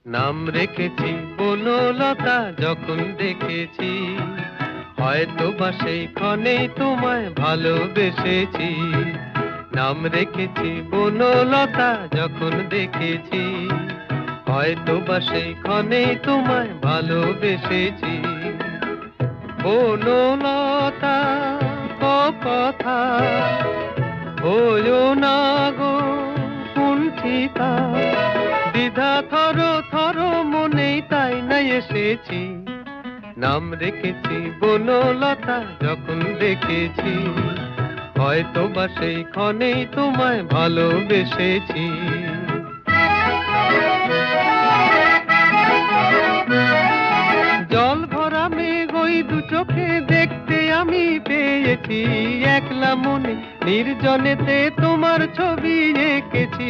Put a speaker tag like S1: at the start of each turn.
S1: নাম রেখেছি বনলতা যখন দেখেছি, হয়তো বা সেই ক্ষণেই তোমায় ভালোবেসেছি। নাম রেখেছি বনলতা যখন দেখেছি, হয়তো বা সেই ক্ষণেই তোমায় ভালোবেসেছি। বনলতা কথা হইও না গো কুণ্ঠিতা, দ্বিধা থর থর মনেই তাই না এসেছি। নাম রেখেছি বনলতা যখন দেখেছি, হয়তো বা সেই ক্ষণেই তোমায় ভালোবেসেছি। জল ভরা মেঘ ওই দু চোখে দেখতে আমি পেয়েছি, একলা মনে নির্জনেতে তোমার ছবি এঁকেছি।